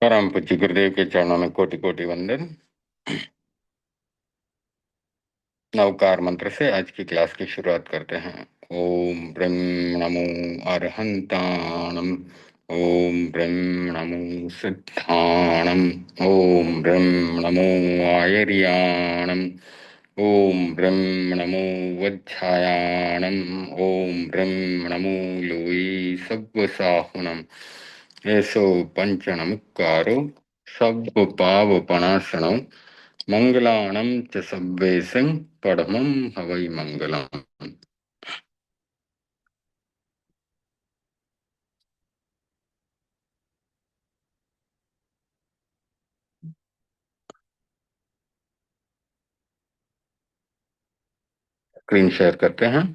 परम पूज्य गुरुदेव के चरणों में कोटि कोटि वंदन। नवकार मंत्र से आज की क्लास की शुरुआत करते हैं। ओम ब्रह्म नमो अरहंताणम। ओम ब्रह्म नमो सिद्धाणम। ओम ब्रह्म नमो आयर्याणम। ओम ब्रह्म नमो वज्झायाणम। ओम ब्रह्म नमो लोई सव्वसाहुनम। एसो पंच नमस्कारो सब पावपणासनौ मंगलाणं च सब्वेशं परमं हवै मंगलम्। स्क्रीन शेयर करते हैं।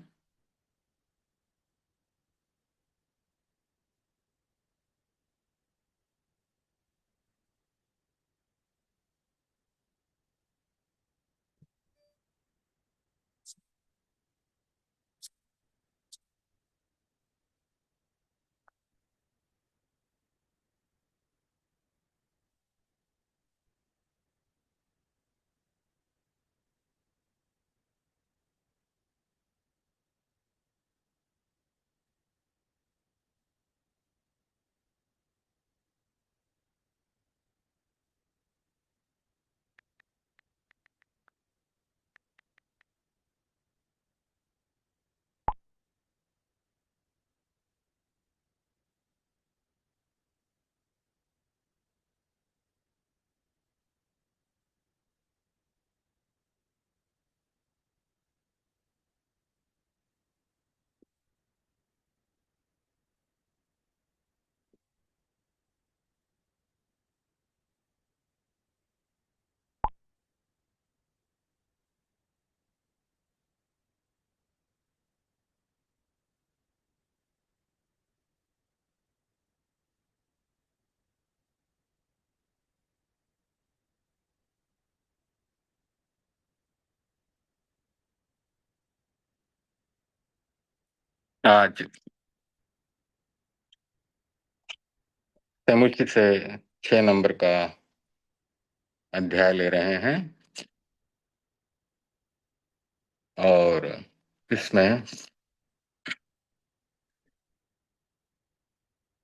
आज समुच्चय से 6 नंबर का अध्याय ले रहे हैं और इसमें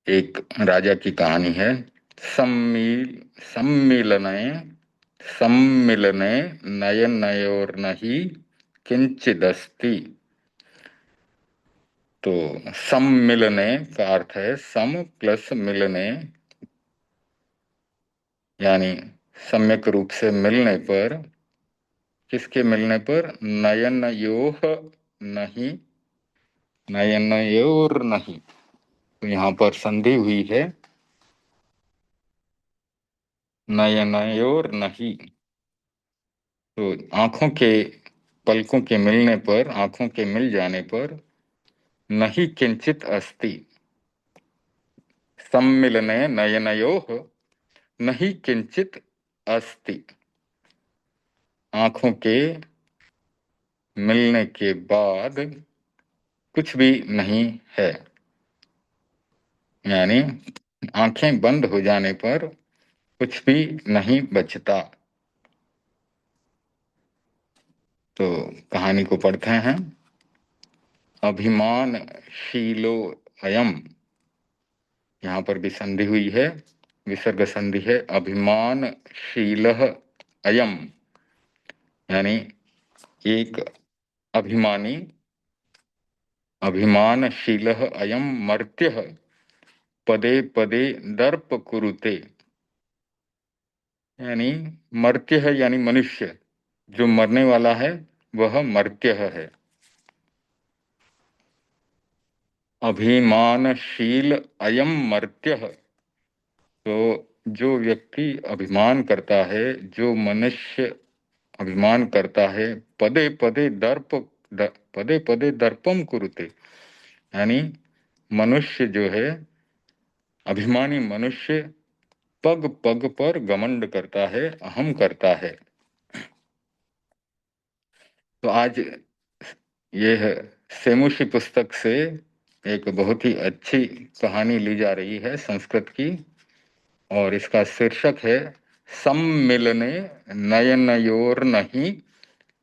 एक राजा की कहानी है। सम्मिल सम्मिलने सम्मिलने नयनयोर्नहि किंचिदस्ति। तो सम्मिलने का अर्थ है सम प्लस मिलने, यानी सम्यक रूप से मिलने पर। किसके मिलने पर? नयनयोः नहीं, नयनयोर नहीं। तो यहाँ पर संधि हुई है, नयनयोर नहीं। तो आंखों के पलकों के मिलने पर, आंखों के मिल जाने पर, नहीं किंचित अस्ति। सम्मिलने नयनयोः नहीं किंचित अस्ति। आंखों के मिलने के बाद कुछ भी नहीं है, यानी आंखें बंद हो जाने पर कुछ भी नहीं बचता। तो कहानी को पढ़ते हैं। अभिमानशीलो अयम, यहाँ पर भी संधि हुई है, विसर्ग संधि है। अभिमानशीलः अयम, यानी एक अभिमानी, अभिमानशीलः अयम मर्त्यः पदे पदे दर्प कुरुते। यानी मर्त्य है यानी मनुष्य, जो मरने वाला है वह मर्त्य है। अभिमानशील अयम मर्त्य, तो जो व्यक्ति अभिमान करता है, जो मनुष्य अभिमान करता है, पदे पदे पदे पदे दर्पम कुरुते, यानी मनुष्य जो है, अभिमानी मनुष्य पग पग पर घमंड करता है, अहम करता है। तो आज यह सेमुषी पुस्तक से एक बहुत ही अच्छी कहानी ली जा रही है, संस्कृत की। और इसका शीर्षक है सम्मिलने नयनयोर नहीं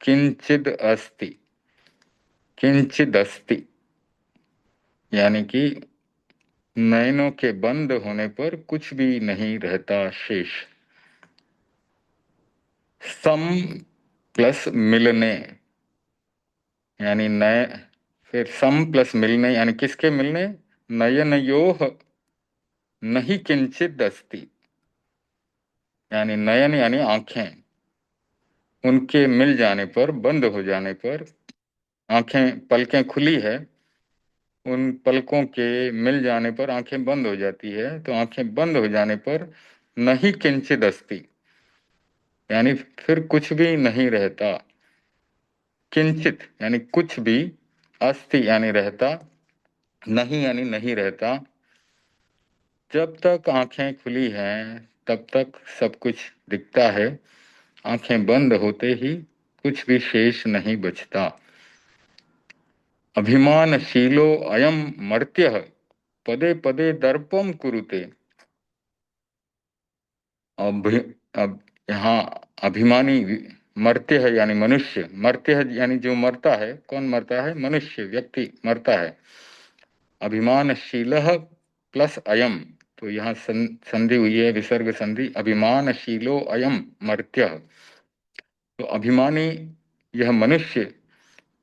किंचिद अस्ति। किंचिद अस्ति यानी कि नयनों के बंद होने पर कुछ भी नहीं रहता शेष। सम प्लस मिलने यानी नए, फिर सम प्लस मिलने यानी किसके मिलने, नयनयोः नहीं किंचित अस्ति, यानी नयन यानी आंखें, उनके मिल जाने पर, बंद हो जाने पर, आंखें पलकें खुली है, उन पलकों के मिल जाने पर आंखें बंद हो जाती है, तो आंखें बंद हो जाने पर नहीं किंचित अस्ति यानी फिर कुछ भी नहीं रहता। किंचित यानी कुछ भी, अस्ति यानी रहता, नहीं यानी नहीं रहता। जब तक आंखें खुली हैं तब तक सब कुछ दिखता है, आंखें बंद होते ही कुछ भी शेष नहीं बचता। अभिमानशीलो अयम मर्त्यः पदे पदे दर्पम कुरुते। अभि अब यहाँ अभिमानी मर्त्य है यानी मनुष्य, मर्त्य है यानी जो मरता है, कौन मरता है, मनुष्य व्यक्ति मरता है। अभिमानशील प्लस अयम, तो यहाँ संधि हुई है, विसर्ग संधि, अभिमानशीलो अयम मर्त्य, तो अभिमानी यह मनुष्य,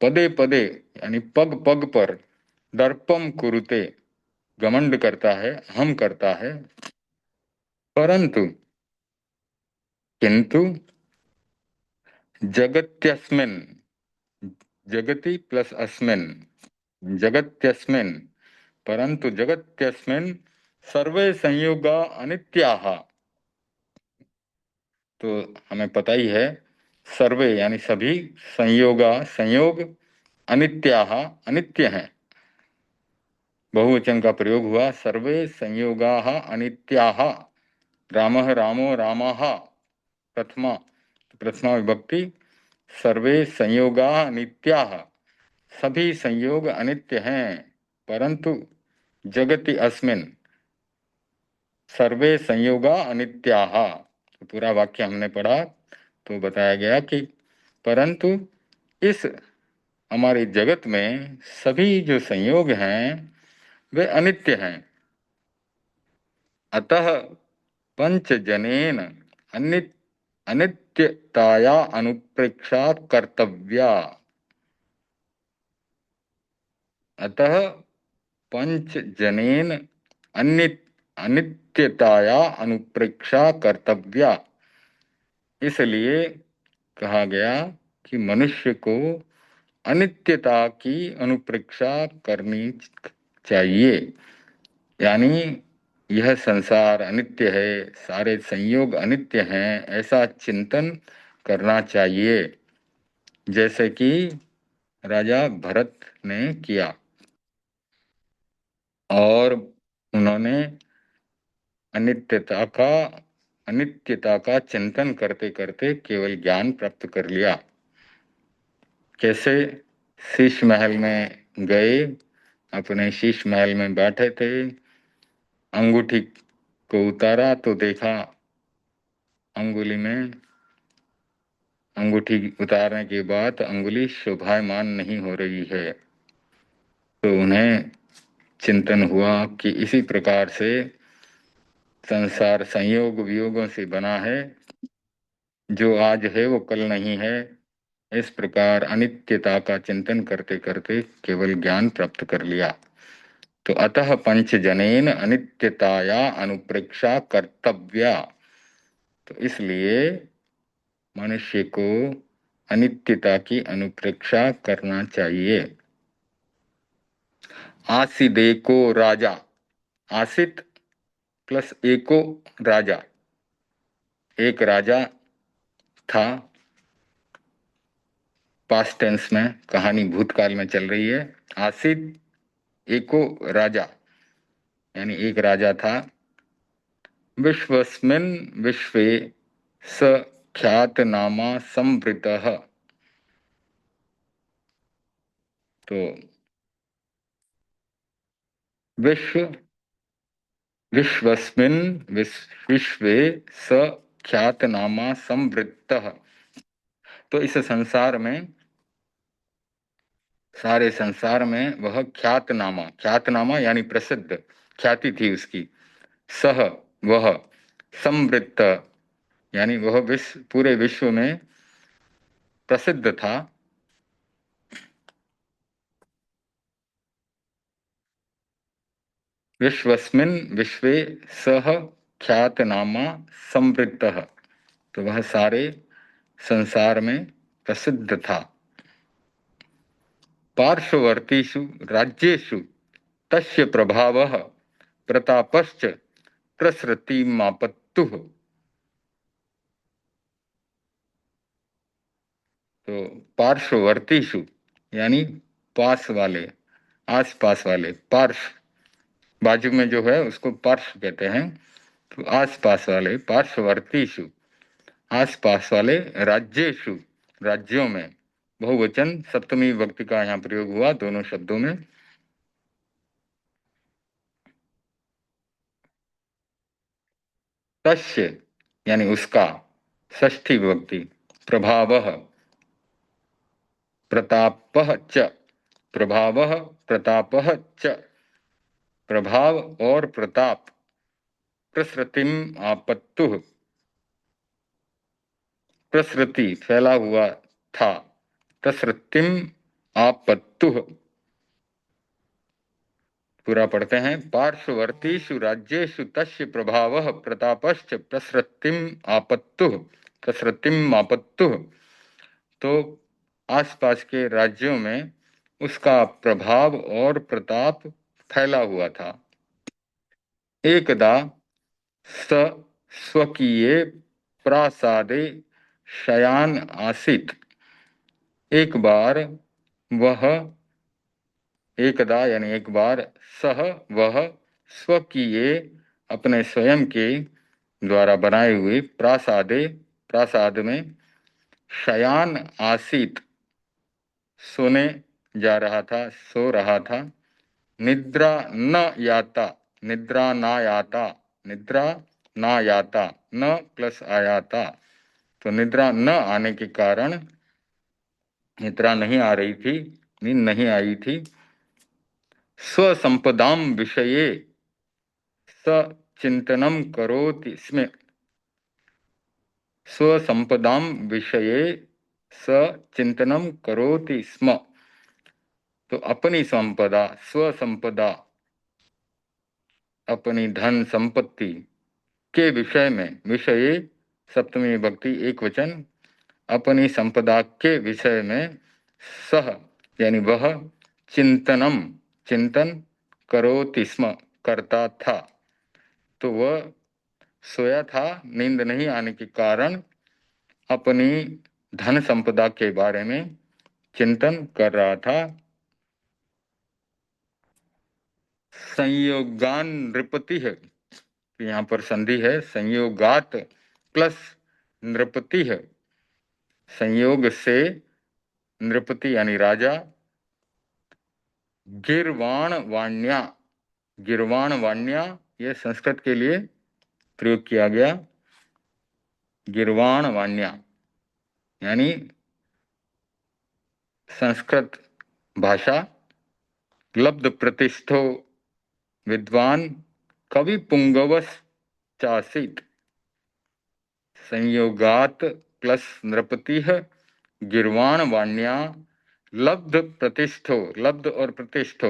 पदे पदे यानी पग पग पर, दर्पम कुरुते घमंड करता है, हम करता है, परंतु किंतु जगत्यस्मिन, जगति प्लस अस्मिन, जगत्यस्मिन परंतु जगत्यस्मिन सर्वे संयोगा अनित्याः, तो हमें पता ही है, सर्वे यानी सभी, संयोगा संयोग, अनित्याः अनित्य हैं, बहुवचन का प्रयोग हुआ, सर्वे संयोगाः अनित्याः, रामः रामो रामाः, प्रथमा, प्रथमा विभक्ति, सर्वे संयोगाः अनित्याः, सभी संयोग अनित्य हैं, परंतु जगति अस्मिन सर्वे संयोगा अनित्याः, तो पूरा वाक्य हमने पढ़ा तो बताया गया कि परंतु इस हमारे जगत में सभी जो संयोग हैं वे अनित्य हैं। अतः पंचजनेन अनित्यताया अनुप्रेक्षा कर्तव्या। अतः पंचजनेन अनित्यताया अनुप्रेक्षा कर्तव्या, इसलिए कहा गया कि मनुष्य को अनित्यता की अनुप्रेक्षा करनी चाहिए, यानी यह संसार अनित्य है, सारे संयोग अनित्य हैं, ऐसा चिंतन करना चाहिए, जैसे कि राजा भरत ने किया, और उन्होंने अनित्यता का अनित्यता का चिंतन करते करते केवल ज्ञान प्राप्त कर लिया। कैसे, शीश महल में गए, अपने शीश महल में बैठे थे, अंगूठी को उतारा तो देखा अंगुली में, अंगूठी उतारने के बाद अंगुली शोभायमान नहीं हो रही है, तो उन्हें चिंतन हुआ कि इसी प्रकार से संसार संयोग वियोगों से बना है, जो आज है वो कल नहीं है, इस प्रकार अनित्यता का चिंतन करते करते केवल ज्ञान प्राप्त कर लिया। तो अतः पंचजनेन अनित्यताया अनुप्रेक्षा कर्तव्या, तो इसलिए मनुष्य को अनित्यता की अनुप्रेक्षा करना चाहिए। आसिदेको राजा, आसित प्लस एको राजा, एक राजा था, पास्ट टेंस में, कहानी भूतकाल में चल रही है। आसित एको राजा यानी एक राजा था, विश्वस्मिन् विश्वे स ख्यातनामा संवृतः, तो विश्व विश्वस्मिन् विश्वे स ख्यातनामा संवृत्तः। तो इस संसार में, सारे संसार में वह ख्यातनामा, ख्यातनामा यानी प्रसिद्ध, ख्याति थी उसकी, सह वह, संवृत्त यानी वह पूरे विश्व में प्रसिद्ध था। विश्वस्मिन् विश्वे सह ख्यातनामा संवृत्तः। तो वह सारे संसार में प्रसिद्ध था। पार्श्ववर्तीषु राज्येषु तस्य प्रभावः प्रतापश्च प्रसृतिमापत्तुः। तो पार्श्ववर्तीषु यानी पास वाले, आस पास वाले, पार्श्व बाजू में जो है उसको पार्श्व कहते हैं। तो आस पास वाले, पार्श्ववर्तीषु आस पास वाले, राज्येषु राज्यों में, बहुवचन सप्तमी विभक्ति का यहाँ प्रयोग हुआ दोनों शब्दों में। तस्य यानी उसका, षष्ठी विभक्ति, प्रभावः प्रतापः च, प्रभावः प्रतापः च, प्रभाव और प्रताप, प्रसृतिम आपत्तुः, प्रसृति फैला हुआ था, प्रसृतिम आपत्तुः। पूरा पढ़ते हैं। पार्श्ववर्तीषु राज्येषु तस्य प्रभावः प्रतापश्च प्रसृतिम आपत्तुः, प्रसृतिम आपत्तुः। तो आसपास के राज्यों में उसका प्रभाव और प्रताप फैला हुआ था। एकदा स स्वकीये प्रासादे शयान आसीत्। एक बार वह, एकदा यानी एक बार, सह वह, स्वकीये अपने स्वयं के द्वारा बनाए हुए, प्रासादे प्रासाद में, शयान आसीत सोने जा रहा था, सो रहा था, निद्रा न याता, निद्रा ना याता, निद्रा ना याता, न प्लस आयाता, तो निद्रा न आने के कारण, निद्रा नहीं आ रही थी, नींद नहीं आई थी। स्वसंपदाम विषये स चिंतनम करोति स्म, स्वसंपदाम विषये स चिंतनम करोति स्म। तो अपनी संपदा, स्वसंपदा अपनी धन संपत्ति के विषय में, विषये सप्तमी विभक्ति एक वचन, अपनी संपदा के विषय में, सह यानी वह, चिंतनम चिंतन, करोति स्म करता था। तो वह सोया था, नींद नहीं आने के कारण अपनी धन संपदा के बारे में चिंतन कर रहा था। संयोगान नृपति है, यहाँ पर संधि है, संयोगात प्लस नृपति है, संयोग से नृपति यानी राजा, गिरवाण वाण्या, गिरवाण वाण्या ये संस्कृत के लिए प्रयोग किया गया। गिरवाण वाण्या यानी संस्कृत भाषा, लब्ध प्रतिष्ठो विद्वान कवि पुंगवस चासीत। संयोगात प्लस नृपति गिरवाण वाण्या लब्ध प्रतिष्ठो, लब्ध और प्रतिष्ठो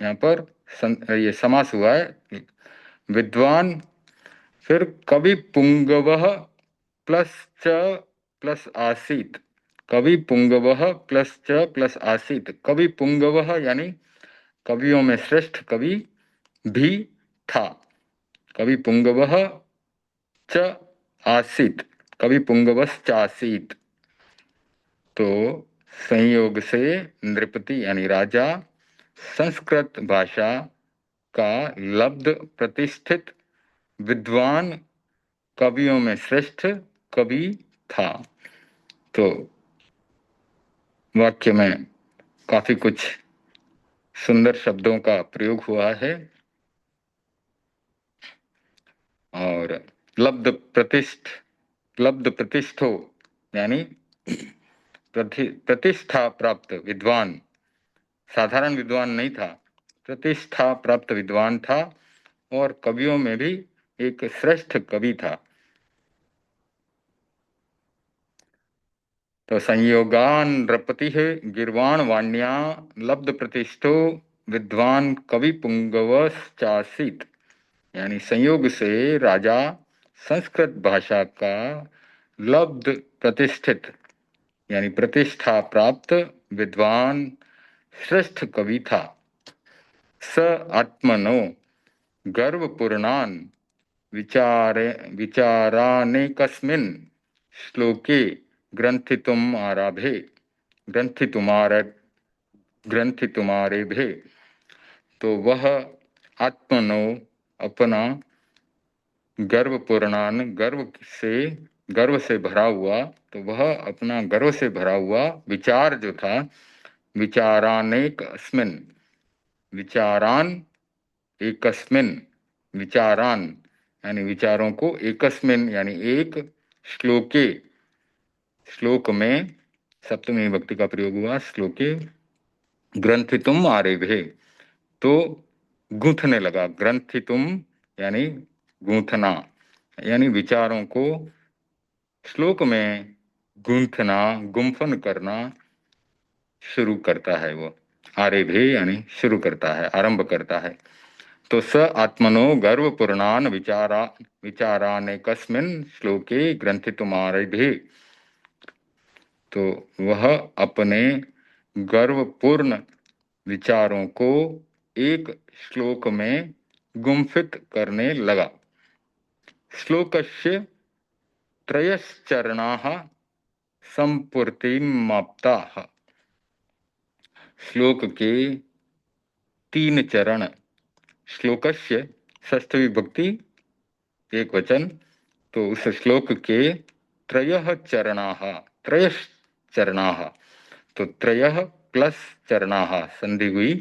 यहाँ पर ये समास हुआ है, विद्वान, फिर कवि पुंगवः प्लस च प्लस आसीत, कवि पुंगवः प्लस च प्लस आसीत। कवि पुंगवः यानी कवियों में श्रेष्ठ कवि भी था, कवि पुंगवः च आसीत, कवि पुंगवश्च आसीत। तो संयोग से नृपति यानी राजा संस्कृत भाषा का लब्ध प्रतिष्ठित विद्वान कवियों में श्रेष्ठ कवि था। तो वाक्य में काफी कुछ सुंदर शब्दों का प्रयोग हुआ है। और लब्ध प्रतिष्ठो यानी प्रतिष्ठा प्राप्त विद्वान, साधारण विद्वान नहीं था, प्रतिष्ठा प्राप्त विद्वान था और कवियों में भी एक श्रेष्ठ कवि था। तो संयोगान नृपति है गिरवाण वाण्या लब्ध प्रतिष्ठो विद्वान कवि पुंगवश्चासीत, यानी संयोग से राजा संस्कृत भाषा का लब्ध प्रतिष्ठित यानी प्रतिष्ठा प्राप्त विद्वान श्रेष्ठ कवि था। स आत्मनो गर्वपूर्णान् विचारे विचारानेकस्मिन् श्लोके ग्रंथितुम आरभे ग्रंथितुमार ग्रंथितुमारेभे। तो वह आत्मनो अपना गर्वपूर्णान गर्व से भरा हुआ, तो वह अपना गर्व से भरा हुआ विचार जो था, विचारानेकस्मिन् विचारान एकस्मिन विचारान यानी विचारों को एकस्मिन यानी एक श्लोके श्लोक में सप्तमी विभक्ति का प्रयोग हुआ, श्लोके ग्रंथितुम आरेभे तो गूंथने लगा, ग्रंथितुम यानी गूंथना यानी विचारों को श्लोक में गूंथना गुम्फन करना शुरू करता है। वो आरेभे यानी शुरू करता है, आरंभ करता है। तो स आत्मनो गर्वपूर्णान विचारानेकस्मिन् श्लोके ग्रंथितुमारेभे, तो वह अपने गर्वपूर्ण विचारों को एक श्लोक में गुम्फित करने लगा। श्लोकस्य त्रयश्चरणाः संपूर्तिमाप्ताः, श्लोक के 3 चरण। श्लोकस्य षष्ठ विभक्ति एक वचन, तो उस श्लोक के त्रयः चरणाः, त्रयश्चरणाः, तो त्रयः प्लस चरणाः संधि हुई,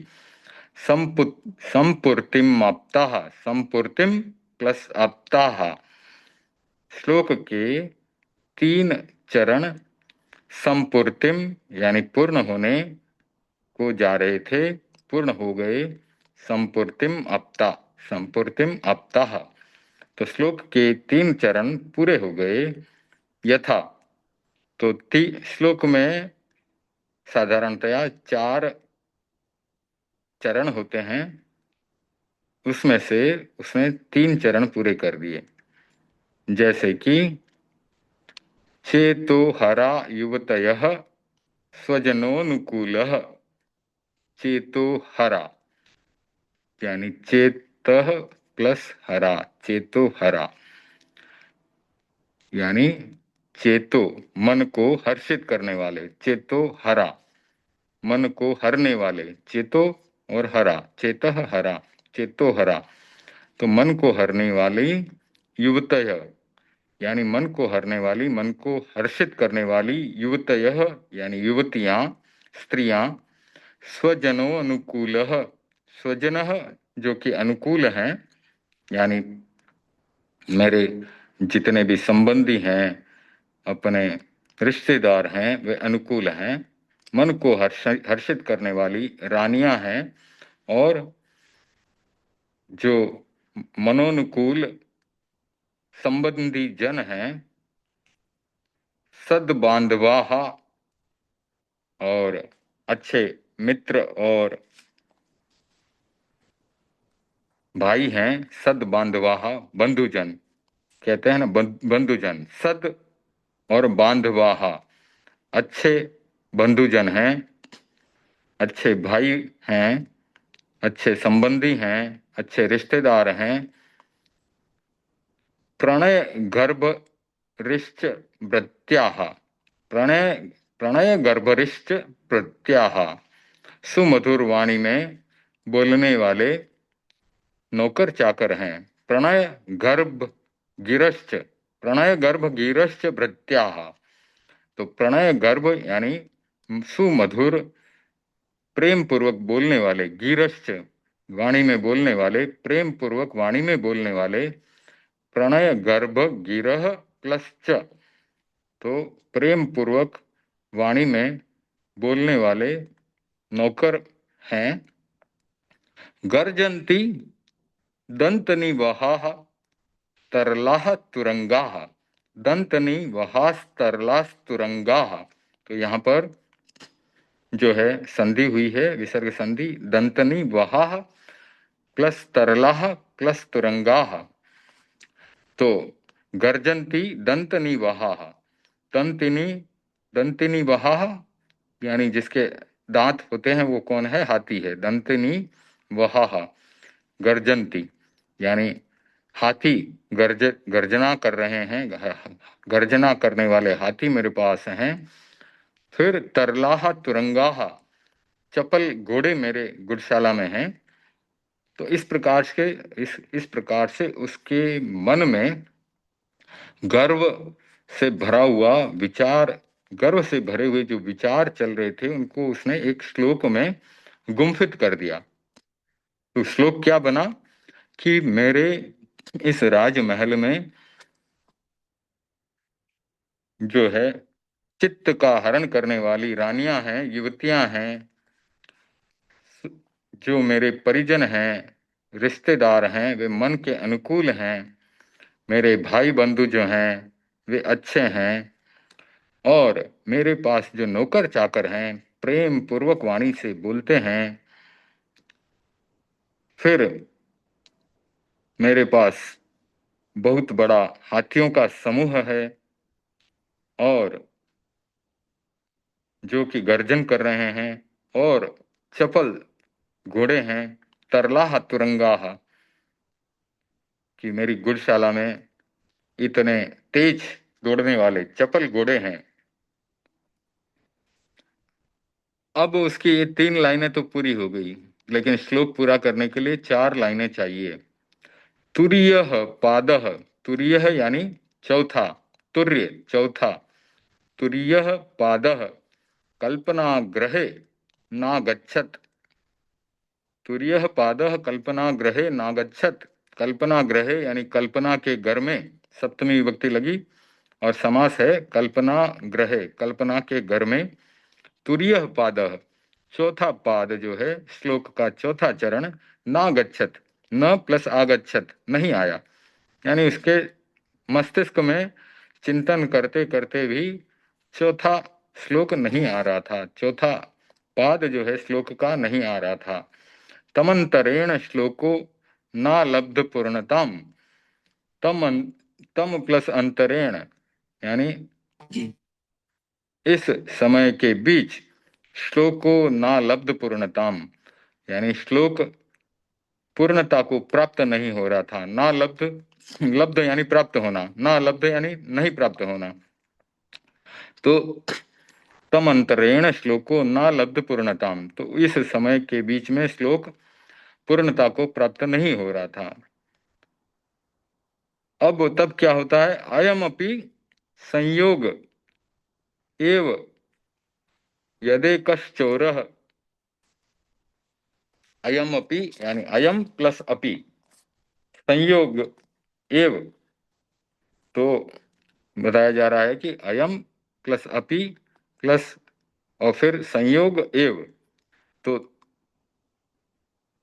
संपूर्तिम आप्ताः, संपूर्तिम प्लस आप्ताः, श्लोक के 3 चरण संपूर्तिम यानी पूर्ण होने को जा रहे थे, पूर्ण हो गए, संपूर्तिम आप्ता, संपूर्तिम आप्ताः, तो श्लोक के 3 चरण पूरे हो गए। यथा, तो श्लोक में साधारणतया 4 चरण होते हैं, उसमें से उसने 3 चरण पूरे कर दिए। जैसे कि चेतो हरा युवतयः स्वजनोनुकूलः, चेतो हरा यानी चेतः प्लस हरा, चेतो हरा यानी चेतो मन को हर्षित करने वाले, चेतो हरा मन को हरने वाले, चेतो और हरा, चेतः हरा, चेतो हरा, तो मन को हरने वाली, युवतय यानी मन को हरने वाली, मन को हर्षित करने वाली, युवतयः यानी युवतियां, स्त्रियां, स्वजनो अनुकूलः, स्वजनः जो कि अनुकूल हैं, यानी मेरे जितने भी संबंधी हैं, अपने रिश्तेदार हैं, वे अनुकूल हैं, मन को हर्षित करने वाली रानियां हैं, और जो मनोनुकूल संबंधी जन हैं, सद्बांधवाः और अच्छे मित्र और भाई हैं, सद्बांधवाः बंधुजन कहते हैं ना, बंधुजन, सद और बांधवाः अच्छे बंधुजन हैं, अच्छे भाई हैं, अच्छे संबंधी हैं, अच्छे रिश्तेदार हैं। प्रणय गर्भरिश्च भृत्याः, प्रणय प्रणय गर्भरिश्च भृत्याः सुमधुर वाणी में बोलने वाले नौकर चाकर हैं। प्रणय गर्भ गिरश्च, प्रणय गर्भ गिरश्च भृत्याः, तो प्रणय गर्भ यानी सुमधुर प्रेम पूर्वक बोलने वाले, गिरश्च वाणी में बोलने वाले, प्रेम पूर्वक वाणी में बोलने वाले प्रणय गर्भ गिरह प्लस च, तो प्रेम पूर्वक वाणी में बोलने वाले नौकर हैं। गर्जन्ति दंतनि वहाः तरलाः तुरंगाः, दंतनि वहास तरलास तुरंगाः। तो यहाँ पर जो है संधि हुई है, विसर्ग संधि, दंतनि वहाः प्लस तरलाः प्लस तुरंगाः। तो गर्जन्ति दंतनि वहाः, दंतिनी दंतिनी वहाः यानी जिसके दांत होते हैं वो कौन है? हाथी है। दंतिनी वहाः गर्जन्ति यानी हाथी गर्जना कर रहे हैं, गर्जना करने वाले हाथी मेरे पास हैं। फिर तरलाहा तुरंगाहा, चपल घोड़े मेरे गुड़शाला में हैं। तो इस प्रकार से उसके मन में गर्व से भरा हुआ विचार, गर्व से भरे हुए जो विचार चल रहे थे उनको उसने एक श्लोक में गुम्फित कर दिया। तो श्लोक क्या बना कि मेरे इस राजमहल में जो है चित्त का हरण करने वाली रानियां हैं, युवतियां हैं, जो मेरे परिजन हैं, रिश्तेदार हैं, वे मन के अनुकूल हैं। मेरे भाई बंधु जो हैं वे अच्छे हैं, और मेरे पास जो नौकर चाकर हैं प्रेम पूर्वक वाणी से बोलते हैं। फिर मेरे पास बहुत बड़ा हाथियों का समूह है, और जो कि गर्जन कर रहे हैं, और चपल घोड़े हैं, तरलाह तुरंगाह, कि मेरी गुड़शाला में इतने तेज दौड़ने वाले चपल घोड़े हैं। अब उसकी ये 3 लाइनें तो पूरी हो गई, लेकिन श्लोक पूरा करने के लिए 4 लाइनें चाहिए। तुर्यः पादः, तुर्यः यानी चौथा, तुर्य चौथा, तुर्यः पादः कल्पना ग्रहे ना गच्छत, तुर्यः पादः कल्पना ग्रहे ना गच्छत। कल्पना ग्रहे यानी कल्पना के घर में, सप्तमी विभक्ति लगी, और समास है कल्पना ग्रहे, कल्पना के घर में। तुर्यः पादः चौथा पाद जो है श्लोक का चौथा चरण, ना गच्छत, न प्लस आगच्छत नहीं आया, यानी उसके मस्तिष्क में चिंतन करते करते भी चौथा श्लोक नहीं आ रहा था, चौथा पाद जो है श्लोक का नहीं आ रहा था। तमंतरेण श्लोको ना लब्ध पूर्णताम, तम तम प्लस अंतरेण यानी इस समय के बीच, श्लोको ना लब्ध पूर्णताम यानी श्लोक पूर्णता को प्राप्त नहीं हो रहा था। ना लब्ध, लब्ध यानी प्राप्त होना, ना लब्ध यानी नहीं प्राप्त होना। तो तम अंतरेण श्लोको ना लब्ध पूर्णताम, तो इस समय के बीच में श्लोक पूर्णता को प्राप्त नहीं हो रहा था। अब तब क्या होता है? अयम अपि संयोग एव यदेकश्चोरः, अयम अपि यानी अयम प्लस अपि, संयोग एव, तो बताया जा रहा है कि अयम प्लस अपि प्लस और फिर संयोग एव, तो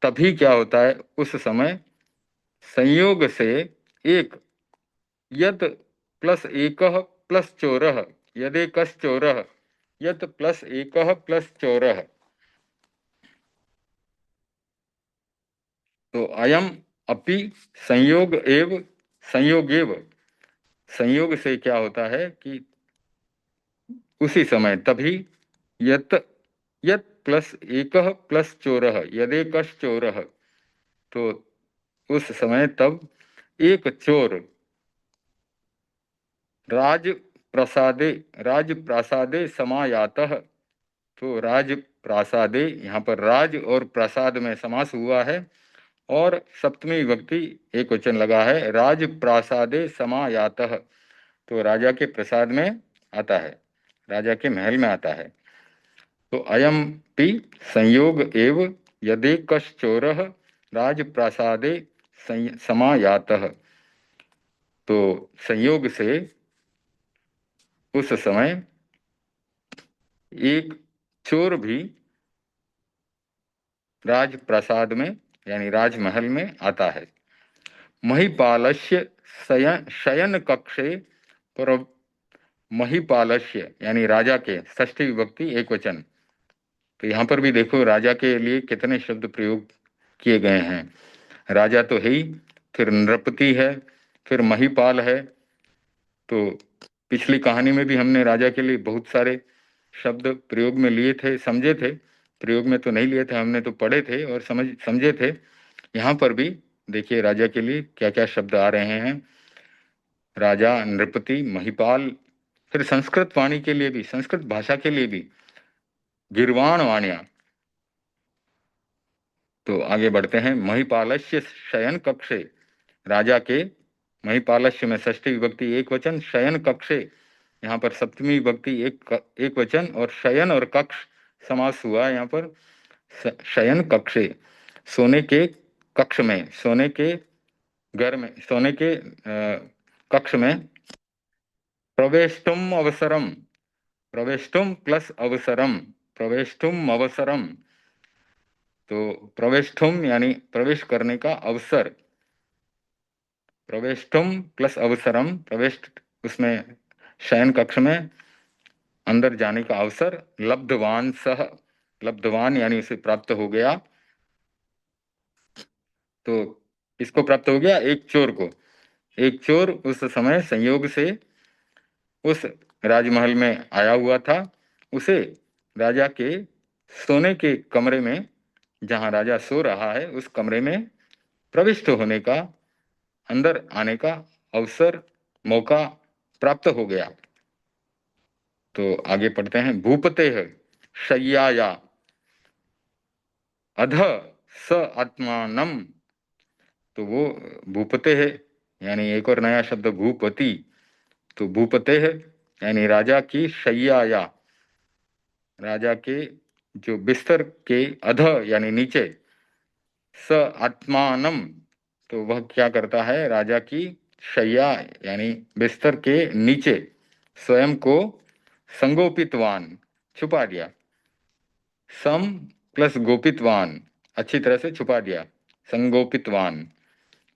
तभी क्या होता है उस समय? संयोग से एक, यत प्लस एकः प्लस चोरः, यदेकश् चोरः, यत प्लस एकः प्लस चोरः। तो अयम अपि संयोग एव, संयोग एव, संयोग से क्या होता है कि उसी समय तभी, यत यत प्लस एकः प्लस चोरः, यदेकश् चोरः, तो उस समय तब एक चोर राज प्रसादे, राज प्रासादे समायातः, तो राज प्रासादे, यहाँ पर राज और प्रसाद में समास हुआ है, और सप्तमी विभक्ति एक वचन लगा है, राज प्रासादे समायातः, तो राजा के प्रसाद में आता है, राजा के महल में आता है। तो अयम पि संयोग एव यदेकश्चोरः राज प्रासादे समायातः। तो संयोग से उस समय एक चोर भी राजप्रासाद में यानी राजमहल में आता है। महिपालस्य शयन कक्षे पर महिपालस्य यानी राजा के, षष्ठी विभक्ति एक वचन। तो यहाँ पर भी देखो राजा के लिए कितने शब्द प्रयोग किए गए हैं। राजा तो है ही, फिर नृपति है, फिर महिपाल है। तो पिछली कहानी में भी हमने राजा के लिए बहुत सारे शब्द प्रयोग में लिए थे, समझे थे। प्रयोग में तो नहीं लिए थे, हमने तो पढ़े थे और समझे थे। यहाँ पर भी देखिए राजा के लिए क्या क्या शब्द आ रहे हैं। राजा, नृपति, महिपाल। फिर संस्कृत वाणी के लिए भी, संस्कृत भाषा के लिए भी गीर्वाण वाणिया। तो आगे बढ़ते हैं। महिपालस्य शयन कक्षे, राजा के, महिपालस्य में षष्ठी विभक्ति एक वचन, शयन कक्षे यहाँ पर सप्तमी विभक्ति एक वचन, और शयन और कक्ष समास हुआ यहाँ पर। शयन कक्षे, सोने के कक्ष में, सोने के घर में, सोने के कक्ष में। प्रवेष्टुम अवसरम, प्रवेष्टुम प्लस अवसरम, प्रवेष्टुम अवसरम। तो प्रवेष्टुम यानी प्रवेश करने का अवसर, प्रवेष्टुम प्लस अवसरम, प्रवेश उसमें शयन कक्ष में अंदर जाने का अवसर। लब्धवान सह, लब्धवान यानी उसे प्राप्त हो गया। तो इसको प्राप्त हो गया, एक चोर को। एक चोर उस समय संयोग से उस राजमहल में आया हुआ था। उसे राजा के सोने के कमरे में, जहां राजा सो रहा है, उस कमरे में प्रविष्ट होने का, अंदर आने का अवसर, मौका प्राप्त हो गया। तो आगे पढ़ते हैं। भूपते शय्याया अध स आत्मानम। तो वो भूपते है, यानी एक और नया शब्द भूपति। तो भूपते है यानी राजा की शय्याया, राजा के जो बिस्तर के अध यानी नीचे, स आत्मानम तो वह क्या करता है, राजा की शय्या यानी बिस्तर के नीचे स्वयं को संगोपितवान, छुपा दिया। सम प्लस गोपितवान, अच्छी तरह से छुपा दिया, संगोपितवान।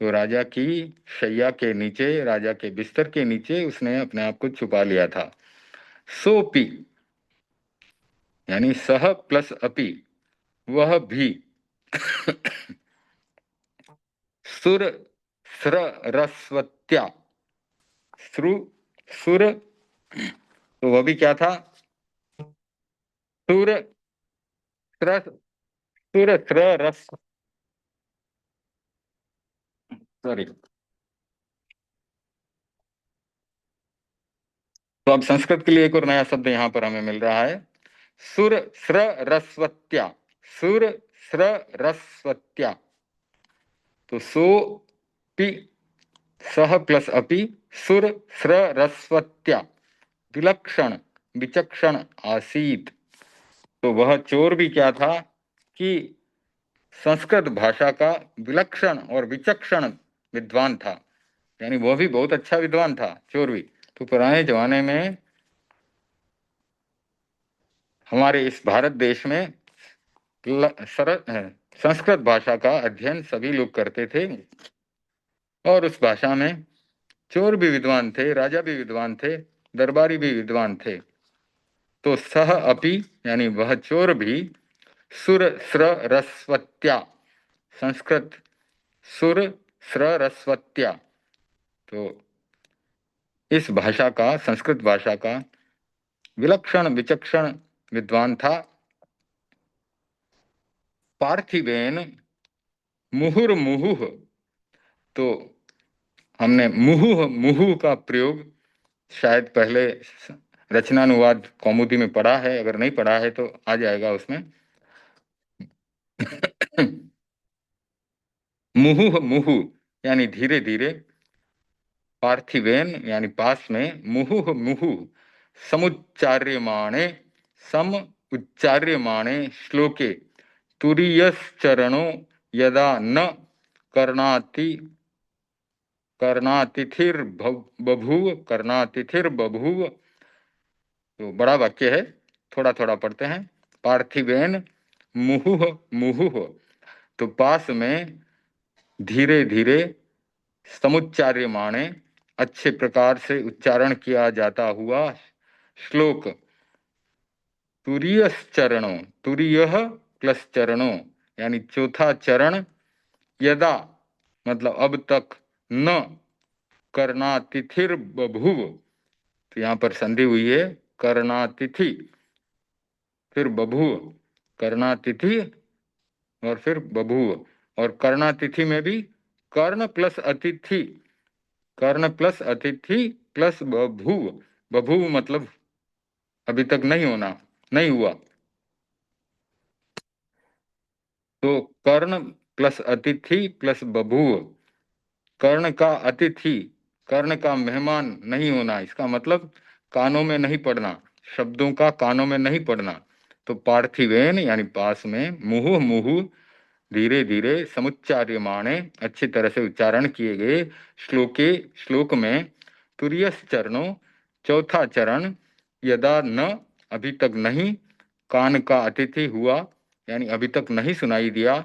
तो राजा की शैया के नीचे, राजा के बिस्तर के नीचे उसने अपने आप को छुपा लिया था। सोपी यानी सह प्लस अपि, वह भी। सुर स्र रस्वत्या, श्रु सुर, तो वह भी क्या था, सुर स्र, सुर स्र रस, सॉरी। तो अब संस्कृत के लिए एक और नया शब्द यहाँ पर हमें मिल रहा है, सुर स्र रस्वत्या, सुर स्र रस्वत्या। तो सो पी, सह प्लस अपि, सुर स्र रस्वत्या, विलक्षण विचक्षण आसीत। तो वह चोर भी क्या था कि संस्कृत भाषा का विलक्षण और विचक्षण विद्वान था, यानी वह भी बहुत अच्छा विद्वान था, चोर भी। तो पुराने जमाने में हमारे इस भारत देश में संस्कृत भाषा का अध्ययन सभी लोग करते थे, और उस भाषा में चोर भी विद्वान थे, राजा भी विद्वान थे, दरबारी भी विद्वान थे। तो सह अपि यानी वह चोर भी सुर स्र रस्वत्या, संस्कृत सुर स्र रस्वत्या, तो इस भाषा का, संस्कृत भाषा का विलक्षण विचक्षण विद्वान था। पार्थिवेन मुहुर्मुहुः, तो हमने मुहुः मुहुः का प्रयोग शायद पहले रचनानुवाद कौमुदी में पढ़ा है, अगर नहीं पढ़ा है तो आ जाएगा उसमें। मुहुः मुहुः यानी धीरे धीरे, पार्थिवेन यानी पास में, मुहुः मुहुः समुच्चार्यमाणे, सम उच्चार्यमाणे श्लोके तुरीयश्चरणो यदा न कर्णाति कर्णातिथिर बभूव, कर्णातिथिर बभूव। तो बड़ा वाक्य है, थोड़ा थोड़ा पढ़ते हैं। पार्थिवेन मुहुः मुहुः, तो पास में धीरे धीरे, समुच्चार्यमाणे, अच्छे प्रकार से उच्चारण किया जाता हुआ श्लोक। तुरीयश्चरणों, तुरीय प्लस चरणों यानी चौथा चरण, यदा मतलब अब तक, न कर्णातिथिर बभूव, तो यहाँ पर संधि हुई है, कर्णातिथि फिर बभूव, कर्णातिथि और फिर बभूव। और कर्णातिथि में भी कर्ण प्लस अतिथि, कर्ण प्लस अतिथि प्लस बभूव। बभूव मतलब अभी तक नहीं होना, नहीं हुआ। तो कर्ण प्लस अतिथि प्लस बभूव, कर्ण का अतिथि, कर्ण का मेहमान नहीं होना, इसका मतलब कानों में नहीं पड़ना, शब्दों का कानों में नहीं पड़ना। तो पार्थिवेन यानी पास में, मुहुः मुहुः धीरे धीरे, समुच्चार्यमाणे अच्छी तरह से उच्चारण किए गए, श्लोके श्लोक में, तुरीयस चरणों चौथा चरण, यदा न अभी तक नहीं, कान का अतिथि हुआ यानी अभी तक नहीं सुनाई दिया,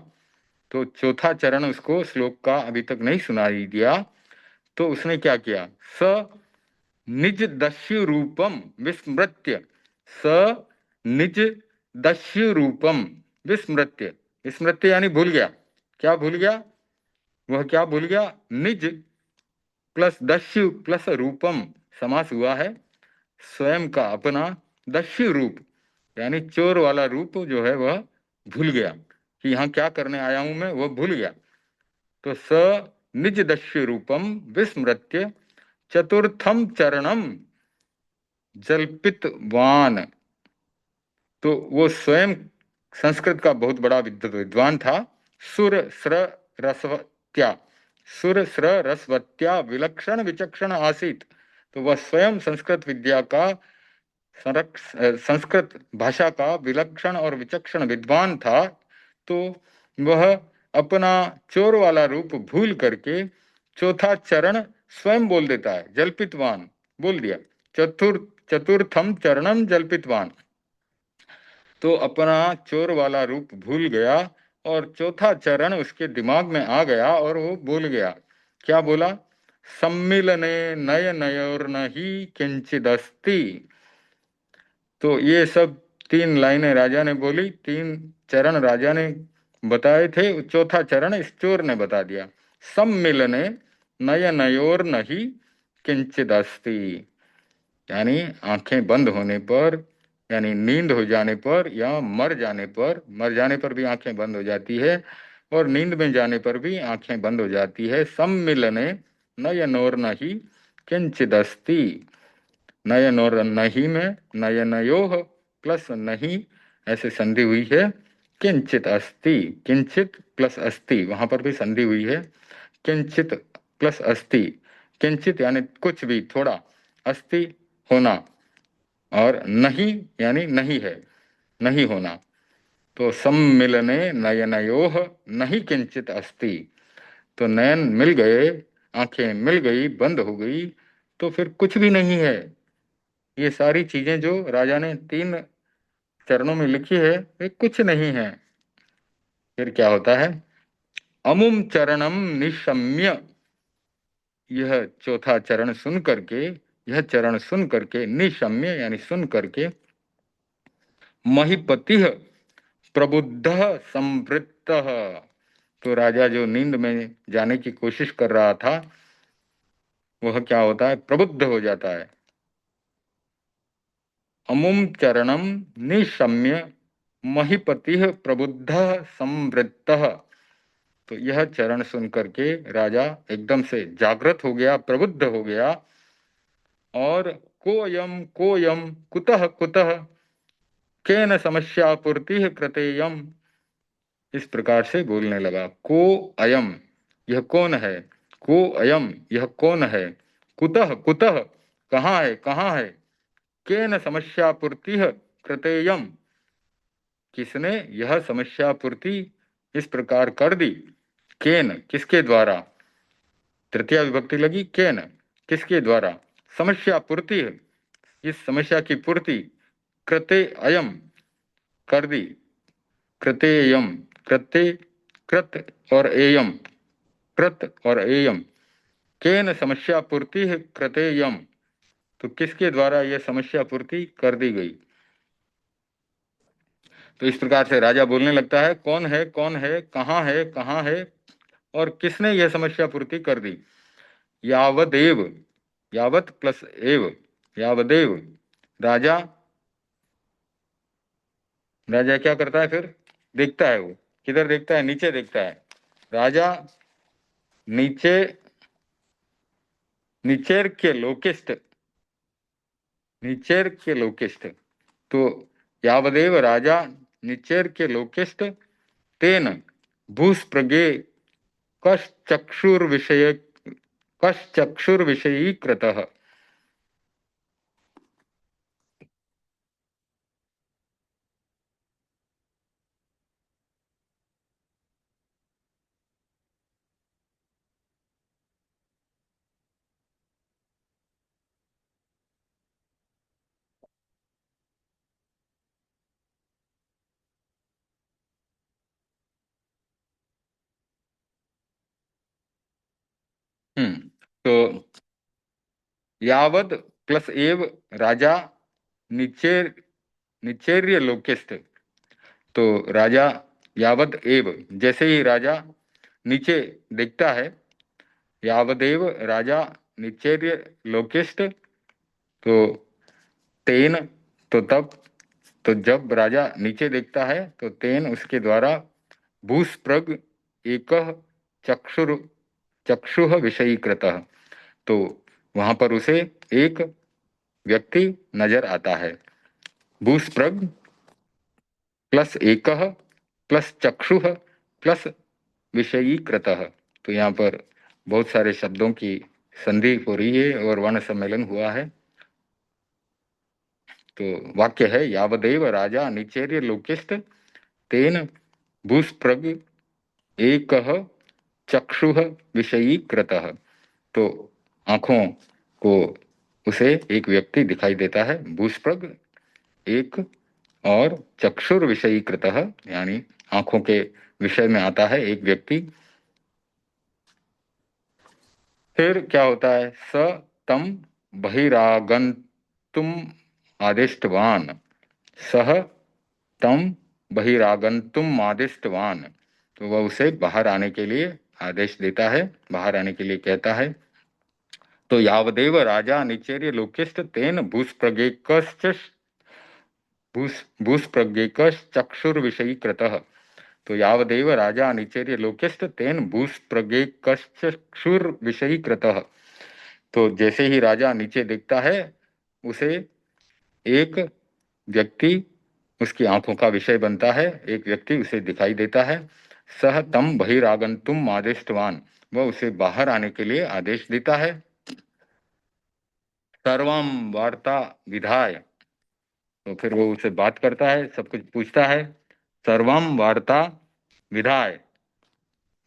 तो चौथा चरण उसको श्लोक का अभी तक नहीं सुनाई दिया, तो उसने क्या किया, स निज दस्यु रूपम विस्मृत्य, स निज दस्यु रूपम विस्मृत्य, विस्मृत्य यानी भूल गया। क्या भूल गया, वह क्या भूल गया, निज प्लस दस्यु प्लस रूपम समास हुआ है, स्वयं का अपना दस्यु रूप यानी चोर वाला रूप जो है वह भूल गया, कि यहाँ क्या करने आया हूं मैं, वह भूल गया। तो स निज दस्यु रूपम विस्मृत्य चतुर्थम चरणम जल्पितवान, तो वो स्वयं संस्कृत का बहुत बड़ा विद्वान था। सुर स्र रसवत्या, सुर स्र रसवत्या विलक्षण विचक्षण आसीत, तो वह स्वयं संस्कृत विद्या का, संस्कृत भाषा का विलक्षण और विचक्षण विद्वान था। तो वह अपना चोर वाला रूप भूल करके चौथा चरण स्वयं बोल देता है, जल्पितवान बोल दिया, चतुर्थम चरणम जल्पितवान, तो अपना चोर वाला रूप भूल गया और चौथा चरण उसके दिमाग में आ गया और वो बोल गया। क्या बोला, सम्मिलने नय नयोर्न ही किंचिदस्ति, तो ये सब तीन लाइनें राजा ने बोली, तीन चरण राजा ने बताए थे, चौथा चरण इस चोर ने बता दिया। सम्मिलने नय नयोर नहीं किंचिदस्ति, यानी आंखें बंद होने पर, यानी नींद हो जाने पर या मर जाने पर, मर जाने पर भी आंखें बंद हो जाती है और नींद में जाने पर भी आंखें बंद हो जाती है। सम्मिलने नयनोर नहीं किंचिदस्ति, नयन और नहीं में नयनयोः प्लस नहीं ऐसे संधि हुई है। किंचित अस्ति, किंचित प्लस अस्ति, वहां पर भी संधि हुई है, किंचित प्लस अस्ति, किंचित यानी कुछ भी, थोड़ा, अस्ति होना, और नहीं यानी नहीं है, नहीं होना। तो सम्मिलने नयनयोः नहीं किंचित अस्ति, तो नयन मिल गए, आंखें मिल गई, बंद हो गई, तो फिर कुछ भी नहीं है। ये सारी चीजें जो राजा ने तीन चरणों में लिखी है वे कुछ नहीं है। फिर क्या होता है, अमुम चरणम निशम्य, यह चौथा चरण सुन करके, यह चरण सुन करके, निशम्य यानी सुन करके, महीपति प्रबुद्ध संवृत्त, तो राजा जो नींद में जाने की कोशिश कर रहा था वह क्या होता है, प्रबुद्ध हो जाता है। अमुम चरणम निशम्य महीपति प्रबुद्ध संवृत्त, तो यह चरण सुन करके राजा एकदम से जागृत हो गया, प्रबुद्ध हो गया, और कोयम कोयम कुतः कुतः केन समस्या पूर्ति कृतेयम, इस प्रकार से बोलने लगा। को अयम, यह कौन है, को अयम यह कौन है, कुतः कुतः कहाँ है, कहाँ है, केन समस्या पूर्ति कृतेयम, किसने यह समस्या पूर्ति इस प्रकार कर दी, केन किसके द्वारा, तृतीया विभक्ति लगी केन, किसके द्वारा, समस्या पूर्ति है, इस समस्या की पूर्ति, कृते अयम, कर दी, कृते यम, कृते, कृत और एयम, कृत और एयम, केन समस्या पूर्ति है कृते यम, तो किसके द्वारा यह समस्या पूर्ति कर दी गई। तो इस प्रकार से राजा बोलने लगता है, कौन है, कौन है, कहाँ है, कहाँ है, और किसने यह समस्या पूर्ति कर दी। यावदेव, यावत प्लस एव, यावदेव राजा, राजा क्या करता है फिर, देखता है, वो किधर देखता है, नीचे देखता है, राजा नीचे, नीचेर के लोकेस्ट, नीचेर के लोकेस्ट, तो यावदेव राजा नीचेर के लोकेस्ट, तेन भूस्प्रगे कश्चक्षुर्विषय, कश्चक्षुर्विषयीकृतः। तो यावद प्लस एव राजा निचेर, निचेर्य लोकेस्ट, तो राजा यावद एव, जैसे ही राजा नीचे देखता है, यावदेव राजा निचेर्य लोकेस्ट, तो तेन, तो तब, तो जब राजा नीचे देखता है तो तेन उसके द्वारा, भूस्प्रग एक चक्षुर, चक्षुः विषयीकृतः, तो वहां पर उसे एक व्यक्ति नजर आता है। भूस्प्रग प्लस एक प्लस चक्षुः प्लस विषयीकृतः, तो यहाँ पर बहुत सारे शब्दों की संधि हो रही है और वर्ण सम्मेलन हुआ है। तो वाक्य है, यावदेव राजा निचेर्य लोकेस्ट, तेन भूस्प्रग एक चक्षुः विषयीकृतः, तो आंखों को उसे एक व्यक्ति दिखाई देता है, भूस्प्रग एक, और चक्षुर विषयीकृतः यानी आंखों के विषय में आता है एक व्यक्ति। फिर क्या होता है, स तम बहिरागंतुम आदिष्टवान, सह तम बहिरागंतुम आदिष्टवान, तो वह उसे बाहर आने के लिए आदेश देता है, बाहर आने के लिए कहता है। तो यावदेव राजा निचेर्य लोकेस्ट तेन भूस्प्रगेकश्च, भूस्प्रगेकश्चक्षुर्विषयीकृतः, तो यावदेव राजा निचेर्य लोकेस्ट तेन भूस्प्रगेकश्चक्षुर्विषयीकृतः, तो जैसे ही राजा नीचे देखता है, उसे एक व्यक्ति उसकी आंखों का विषय बनता है, एक व्यक्ति उसे दिखाई देता है। सह तम बहिरागंतुम आदिष्टवान, वह उसे बाहर आने के लिए आदेश देता है। सर्वम वार्ता विधाय, तो फिर वो उसे बात करता है, सब कुछ पूछता है। सर्वम वार्ता विधाय,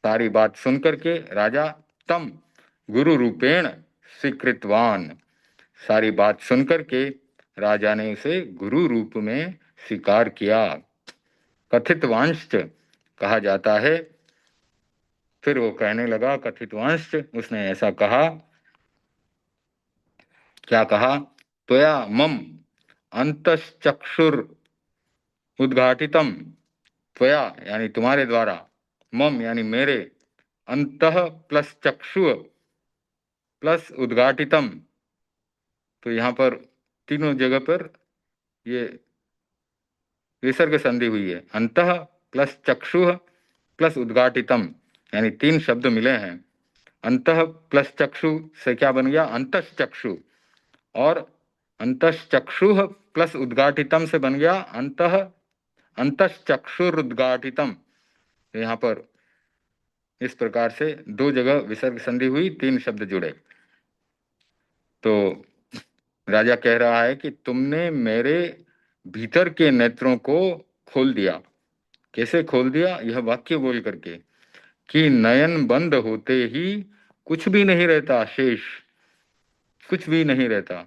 सारी बात सुन करके राजा, तम गुरु रूपेण स्वीकृतवान, सारी बात सुन करके राजा ने उसे गुरु रूप में स्वीकार किया। कथितवांश कहा जाता है, फिर वो कहने लगा, कथितवांश, उसने ऐसा कहा, क्या कहा, त्वया मम अंतश्चक्षुर उद्घाटितम, त्वया यानी तुम्हारे द्वारा, मम यानी मेरे, अंतः प्लस चक्षु प्लस उद्घाटितम, तो यहाँ पर तीनों जगह पर ये विसर्ग संधि हुई है। अंतः प्लस चक्षु प्लस उद्घाटितम, यानी तीन शब्द मिले हैं। अंतः प्लस चक्षु से क्या बन गया, अंतश्चक्षु, और अंतश्चक्षु प्लस उद्घाटितम से बन गया अंतः, अंतश्चक्षुरुद्घाटितम। यहाँ पर इस प्रकार से दो जगह विसर्ग संधि हुई, तीन शब्द जुड़े। तो राजा कह रहा है कि तुमने मेरे भीतर के नेत्रों को खोल दिया। कैसे खोल दिया, यह वाक्य बोल करके, कि नयन बंद होते ही कुछ भी नहीं रहता, शेष कुछ भी नहीं रहता।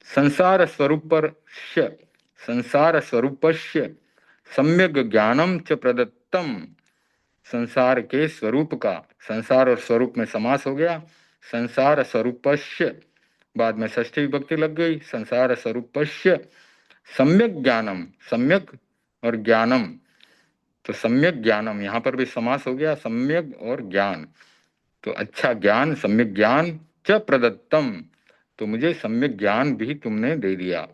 संसार स्वरूपस्य संसार स्वरूपस्य सम्यक ज्ञानम च प्रदत्तम। संसार के स्वरूप का, संसार और स्वरूप में समास हो गया। संसार स्वरूपस्य, बाद में षष्ठी विभक्ति लग गई। संसार स्वरूपस्य सम्यक ज्ञानम, सम्यक और ज्ञानम, तो सम्यक ज्ञानम यहां पर भी समास हो गया, सम्यक और ज्ञान, तो अच्छा ज्ञान, सम्यक ज्ञान च प्रदत्तम, तो मुझे सम्यक ज्ञान भी तुमने दे दिया।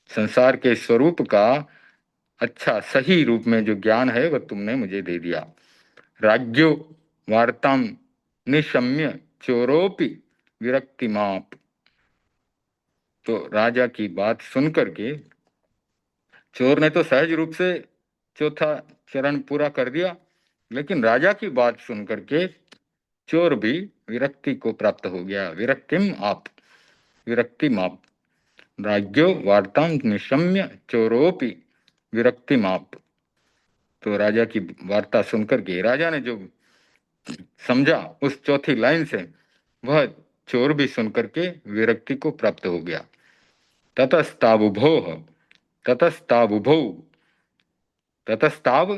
संसार के स्वरूप का अच्छा सही रूप में जो ज्ञान है वह तुमने मुझे दे दिया। राज्ञो वार्ताम निशम्य चोरोपि विरक्ति माप। तो राजा की बात सुनकर के चोर ने तो सहज रूप से चौथा चरण पूरा कर दिया, लेकिन राजा की बात सुनकर के चोर भी विरक्ति को प्राप्त हो गया। विरक्तिम आप, विरक्ति माप। राज्ञो वार्ताम निशम्य चोरोपि विरक्ति माप। तो राजा की वार्ता सुनकर के राजा ने जो समझा उस चौथी लाइन से, वह चोर भी सुनकर के विरक्ति को प्राप्त हो गया। ततस्तावुभो, ततस्तावुभो, ततस्ताव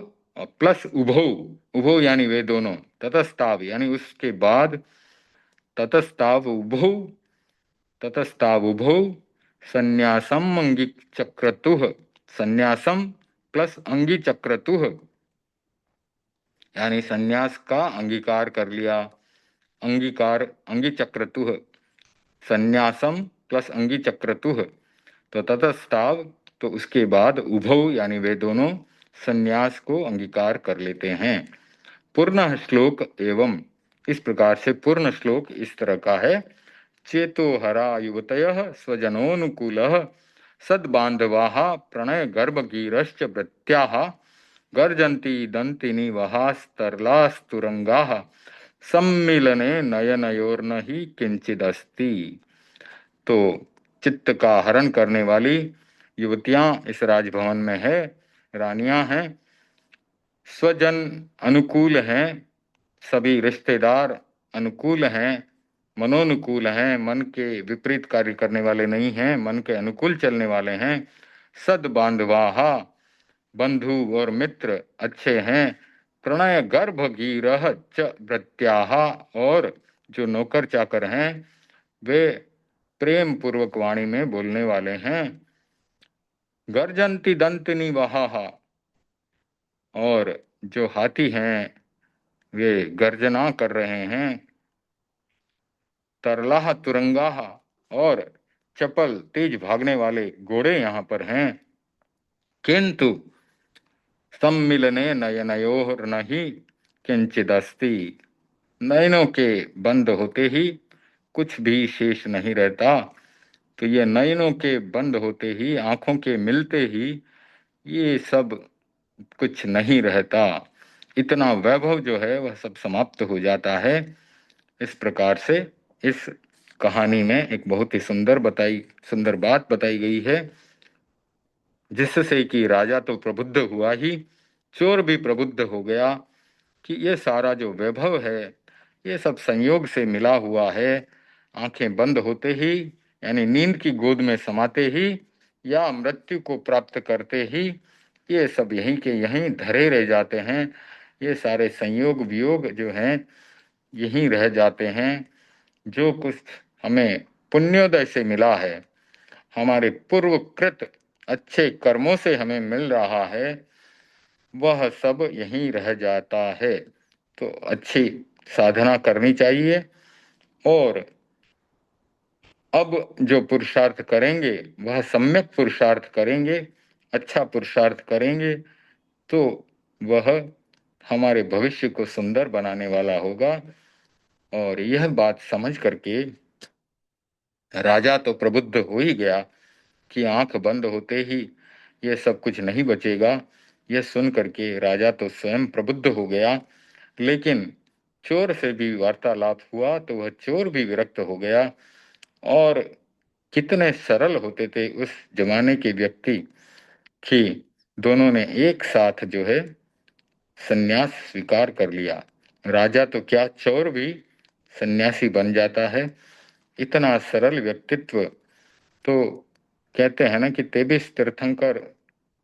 प्लस उभो, उभो यानी वे दोनों, ततस्ताव यानी उसके बाद, ततस्ताव उभो, ततस्ताव उभो संन्यासम अंगी चक्रतुः। संन्यासम प्लस अंगी चक्रतुः यानी संन्यास का अंगीकार कर लिया। अंगीकार, अंगी चक्रतुः, संन्यासम प्लस अंगी चक्रतुः, तो ततस्ताव, तो उसके बाद उभौ यानी वे दोनों संन्यास को अंगीकार कर लेते हैं। पूर्ण श्लोक एवं, इस प्रकार से पूर्ण श्लोक इस तरह का है। चेतो हरा युवतयः स्वजनोनुकूलः सद्बान्धवाः प्रणय गर्भगीरश्च वृत्त्याः गर्जन्ति दन्तिनी वहास्तरलास्तुरंगाः सम्मिलने नयनयोर्न ही किंचिदस्ति। तो चित्त का हरण करने वाली युवतियां इस राजभवन में है, रानियां हैं। स्वजन अनुकूल हैं, सभी रिश्तेदार अनुकूल हैं, मनोनुकूल हैं, मन के विपरीत कार्य करने वाले नहीं हैं, मन के अनुकूल चलने वाले हैं। सद बांधवाहा, बंधु और मित्र अच्छे हैं। प्रणय गर्भ गिरह च भृत्याहा, और जो नौकर चाकर हैं वे प्रेम पूर्वक वाणी में बोलने वाले हैं। गर्जंती दंतनी वहाहा, और जो हाथी हैं वे गर्जना कर रहे हैं। तरलाह तुरंगाह, और चपल तेज भागने वाले घोड़े यहाँ पर हैं। किंतु सम्मिलने नयनयोर नहीं किंचिदस्ति, नयनों के बंद होते ही कुछ भी शेष नहीं रहता। तो ये नयनों के बंद होते ही, आंखों के मिलते ही ये सब कुछ नहीं रहता। इतना वैभव जो है वह सब समाप्त हो जाता है। इस प्रकार से इस कहानी में एक बहुत ही सुंदर बात बताई गई है, जिससे कि राजा तो प्रबुद्ध हुआ ही, चोर भी प्रबुद्ध हो गया कि ये सारा जो वैभव है ये सब संयोग से मिला हुआ है। आंखें बंद होते ही यानी नींद की गोद में समाते ही या मृत्यु को प्राप्त करते ही ये सब यहीं के यहीं धरे रह जाते हैं। ये सारे संयोग वियोग जो हैं यहीं रह जाते हैं। जो कुछ हमें पुण्योदय से मिला है, हमारे पूर्वकृत अच्छे कर्मों से हमें मिल रहा है, वह सब यहीं रह जाता है। तो अच्छी साधना करनी चाहिए, और अब जो पुरुषार्थ करेंगे वह सम्यक पुरुषार्थ करेंगे, अच्छा पुरुषार्थ करेंगे, तो वह हमारे भविष्य को सुंदर बनाने वाला होगा। और यह बात समझ करके राजा तो प्रबुद्ध हो ही गया कि आंख बंद होते ही यह सब कुछ नहीं बचेगा। यह सुन करके राजा तो स्वयं प्रबुद्ध हो गया, लेकिन चोर से भी वार्तालाप हुआ तो वह चोर भी विरक्त हो गया। और कितने सरल होते थे उस जमाने के व्यक्ति कि दोनों ने एक साथ जो है संन्यास स्वीकार कर लिया। राजा तो क्या, चोर भी सन्यासी बन जाता है। इतना सरल व्यक्तित्व। तो कहते हैं ना कि तेबिस तीर्थंकर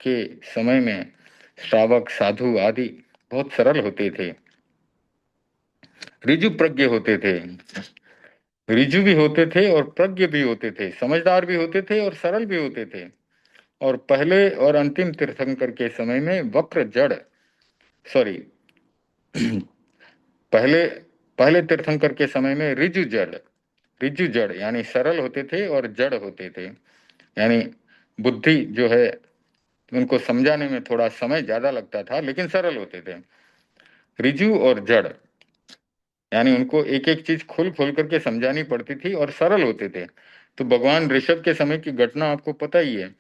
के समय में श्रावक साधु आदि बहुत सरल होते थे, ऋजु प्रज्ञ होते थे। ऋजु भी होते थे और प्रज्ञ भी होते थे, समझदार भी होते थे और सरल भी होते थे। और पहले और अंतिम तीर्थंकर के समय में वक्र जड़, सॉरी, पहले पहले तीर्थंकर के समय में ऋजु जड़, ऋजु जड़ यानी सरल होते थे और जड़ होते थे, यानी बुद्धि जो है उनको समझाने में थोड़ा समय ज्यादा लगता था, लेकिन सरल होते थे। ऋजु और जड़ यानी उनको एक एक चीज खोल खोल करके समझानी पड़ती थी और सरल होते थे। तो भगवान ऋषभ के समय की घटना आपको पता ही है।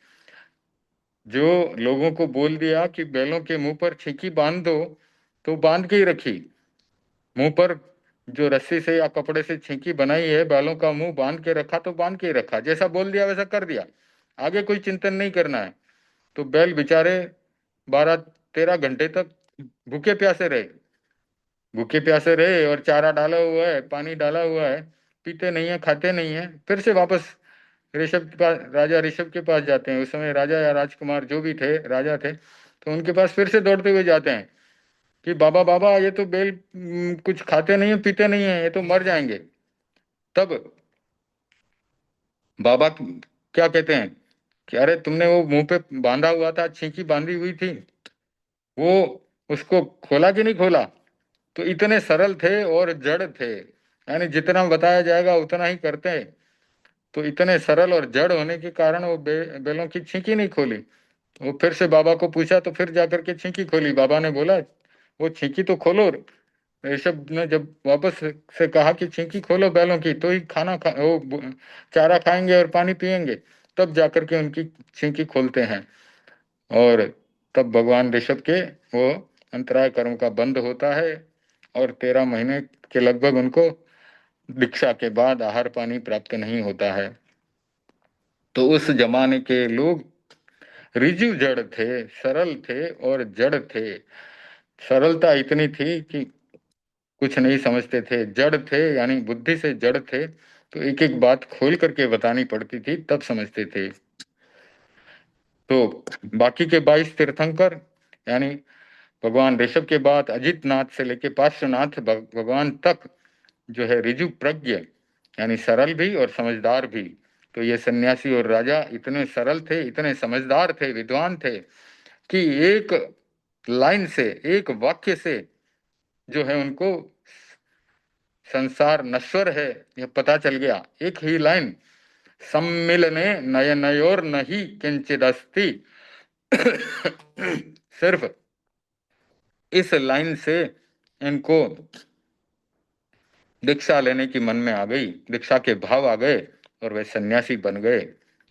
जो लोगों को बोल दिया कि बैलों के मुंह पर छींकी बांध दो, तो बांध के ही रखी। मुंह पर जो रस्सी से या कपड़े से छींकी बनाई है, बैलों का मुंह बांध के रखा तो बांध के ही रखा, जैसा बोल दिया वैसा कर दिया, आगे कोई चिंतन नहीं करना है। तो बैल बेचारे 12-13 घंटे तक भूखे प्यासे रहे, भूखे प्यासे रहे और चारा डाला हुआ है, पानी डाला हुआ है, पीते नहीं है, खाते नहीं है। फिर से वापस ऋषभ के पास, राजा ऋषभ के पास जाते हैं। उस समय राजा या राजकुमार जो भी थे, राजा थे, तो उनके पास फिर से दौड़ते हुए जाते हैं कि बाबा बाबा, ये तो बैल कुछ खाते नहीं है, पीते नहीं है, ये तो मर जाएंगे। तब बाबा क्या कहते हैं कि अरे तुमने वो मुंह पे बांधा हुआ था, छींकी बांधी हुई थी, वो उसको खोला कि नहीं खोला? तो इतने सरल थे और जड़ थे, यानी जितना बताया जाएगा उतना ही करते हैं। तो इतने सरल और जड़ होने के कारण वो बैलों की छींकी नहीं खोली। वो फिर से बाबा को पूछा, तो फिर जाकर के छींकी खोली। बाबा ने बोला वो छींकी तो खोलो। ऋषभ ने जब वापस से कहा कि छींकी खोलो बैलों की, तो ही चारा खाएंगे और पानी पिएंगे, तब जाकर के उनकी छींकी खोलते हैं। और तब भगवान ऋषभ के वो अंतराय कर्म का बंद होता है और 13 महीने के लगभग उनको दीक्षा के बाद आहार पानी प्राप्त नहीं होता है। तो उस जमाने के लोग ऋजु जड़ थे, सरल थे और जड़ थे। सरलता इतनी थी कि कुछ नहीं समझते थे, जड़ थे यानी बुद्धि से जड़ थे, तो एक एक बात खोल करके बतानी पड़ती थी तब समझते थे। तो बाकी के 22 तीर्थंकर यानी भगवान ऋषभ के बाद अजित नाथ से लेके पार्श्वनाथ भगवान तक जो है ऋजु प्रज्ञ यानी सरल भी और समझदार भी। तो ये सन्यासी और राजा इतने सरल थे, इतने समझदार थे, विद्वान थे कि एक लाइन से, एक वाक्य से जो है उनको संसार नश्वर है यह पता चल गया। एक ही लाइन, सम्मिलने नयनयोर नहीं किंचिदस्ति। सिर्फ इस लाइन से इनको दीक्षा लेने की मन में आ गई, दीक्षा के भाव आ गए और वे सन्यासी बन गए,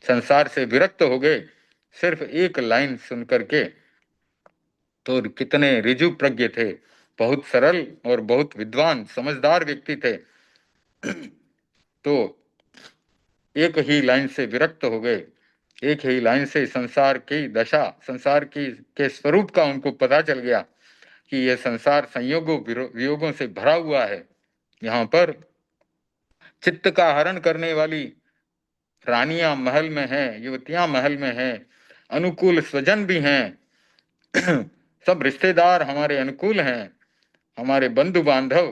संसार से विरक्त हो गए सिर्फ एक लाइन सुन करके। तो कितने ऋजु प्रज्ञ थे, बहुत सरल और बहुत विद्वान समझदार व्यक्ति थे। तो एक ही लाइन से विरक्त हो गए, एक ही लाइन से संसार की दशा, संसार की के स्वरूप का उनको पता चल गया कि यह संसार संयोगों वियोगों से भरा हुआ है। यहाँ पर चित्त का हरण करने वाली रानियां महल में हैं, युवतियां महल में हैं, अनुकूल स्वजन भी हैं। सब रिश्तेदार हमारे अनुकूल हैं, हमारे बंधु बांधव,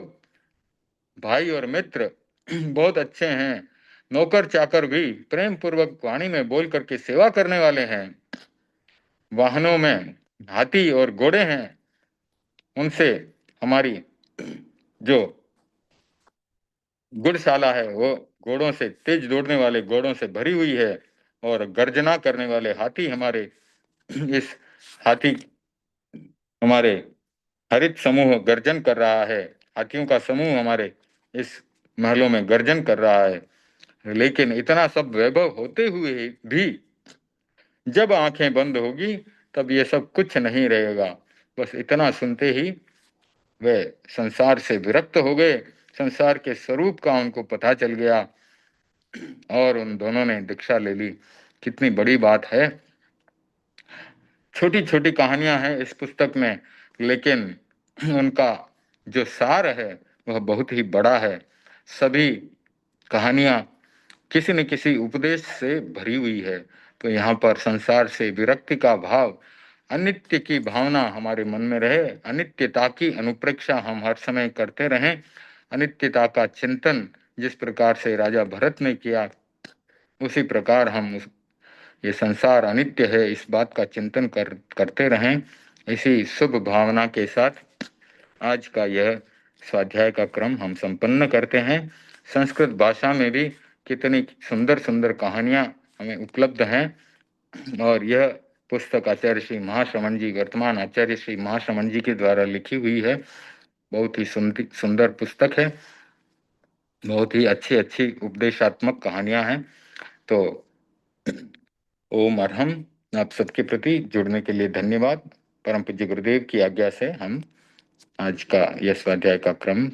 भाई और मित्र बहुत अच्छे हैं। नौकर चाकर भी प्रेम पूर्वक वाणी में बोल करके सेवा करने वाले हैं। वाहनों में हाथी और घोड़े हैं, उनसे हमारी जो गुड़शाला है वो घोड़ों से, तेज दौड़ने वाले घोड़ों से भरी हुई है। और गर्जना करने वाले हाथी हमारे इस हाथी हमारे हरित समूह गर्जन कर रहा है, हाथियों का समूह हमारे इस महलों में गर्जन कर रहा है। लेकिन इतना सब वैभव होते हुए भी जब आंखें बंद होगी तब ये सब कुछ नहीं रहेगा। बस इतना सुनते ही वे संसार से विरक्त हो गए, संसार के स्वरूप का उनको पता चल गया और उन दोनों ने दीक्षा ले ली। कितनी बड़ी बात है। छोटी छोटी कहानियां हैं इस पुस्तक में, लेकिन उनका जो सार है वह बहुत ही बड़ा है। सभी कहानियां किसी न किसी उपदेश से भरी हुई है। तो यहाँ पर संसार से विरक्ति का भाव, अनित्य की भावना हमारे मन में रहे, अनित्यता की अनुप्रेक्षा हम हर समय करते रहें, अनित्यता का चिंतन जिस प्रकार से राजा भरत ने किया, उसी प्रकार हम ये संसार अनित्य है इस बात का चिंतन करते रहें। इसी शुभ भावना के साथ आज का यह स्वाध्याय का क्रम हम संपन्न करते हैं। संस्कृत भाषा में भी कितनी सुंदर सुंदर कहानियां हमें उपलब्ध हैं, और यह पुस्तक आचार्य श्री महाश्रमण जी, वर्तमान आचार्य श्री महाश्रमण जी के द्वारा लिखी हुई है। बहुत ही सुंदर पुस्तक है, बहुत ही अच्छी अच्छी उपदेशात्मक कहानियां हैं। तो ओम अरहम। आप सबके प्रति जुड़ने के लिए धन्यवाद। परम पूज्य गुरुदेव की आज्ञा से हम आज का यह स्वाध्याय का क्रम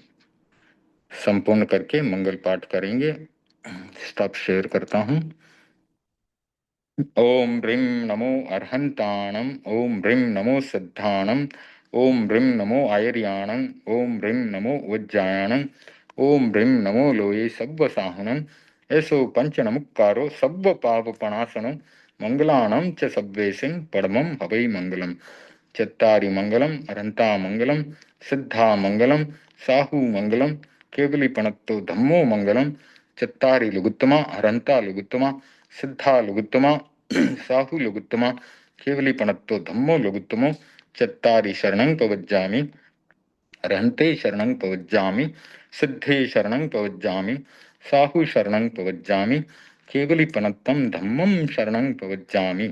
संपूर्ण करके मंगल पाठ करेंगे। स्टॉप शेयर करता हूँ। ओम ह्रीं नमो अर्हंताणम, ओम ह्रीं नमो सिद्धाणम, ओम ह्रीं नमो आयर्याणम, ओम ह्रीं नमो वज्जायाणम, ओम ह्रीं नमो लोये सव्वसाहुणम, ऐसो पंच नमुक्कारो सव्व पापपणासनो, मंगलाणं च सव्वेसिं परमं हवै मंगलम। चत्तारि मंगलम अरंता मंगलम, सिद्धा मंगलम, साहू मंगलम, केवली पणत्तो धम्मो मंगलम। चत्तारि लुगुत्तमा अरंता लुगुत्तमा, सिद्धा लुगुत्तमा, साहू लुगुत्तमा, केवली पणत्तो धम्मो लुगुत्तमो। चत्तारि शरणं पवज्जामि, अरहन्ते शरणं पवज्जामि, सिद्धे शरणं पवज्जामि, साहू शरणं पवज्जामि, केवली पणत्तं धम्मं शरणं पवज्जामि।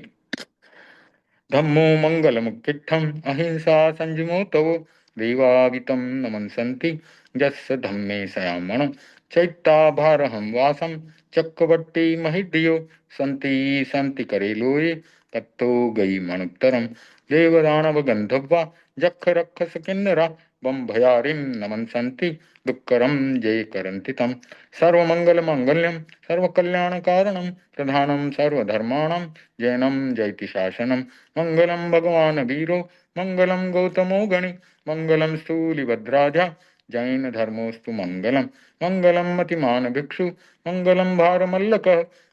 धम्मो मंगलमुक्तिट्ठम् अहिंसा संयमो तव, देवावितं नमन्सन्ति यस्य धम्मे सयामण। चैत्ताभारहं वासं चक्रवर्ती महिधियो, सन्ति सन्ति करे लोये तत्तो गई मणुत्तरम्। देवदानव गंधर्वा जक्ष रक्षस किन्नरा, बम भयारिं नमन्सन्ति दुःकरं जय करन्ति तम्। सर्वमंगल मांगल्यं सर्वकल्याणकारणं, प्रधानं सर्वधर्माणां जैनं जयति शासनम्। मंगलम भगवान वीरो, मंगलम गौतमो गणि, मंगलम स्थूलिभद्राजा जैन धर्मोस्तु मंगलम। मंगलम मतिमान भिक्षु, मंगलम भारमल्लक,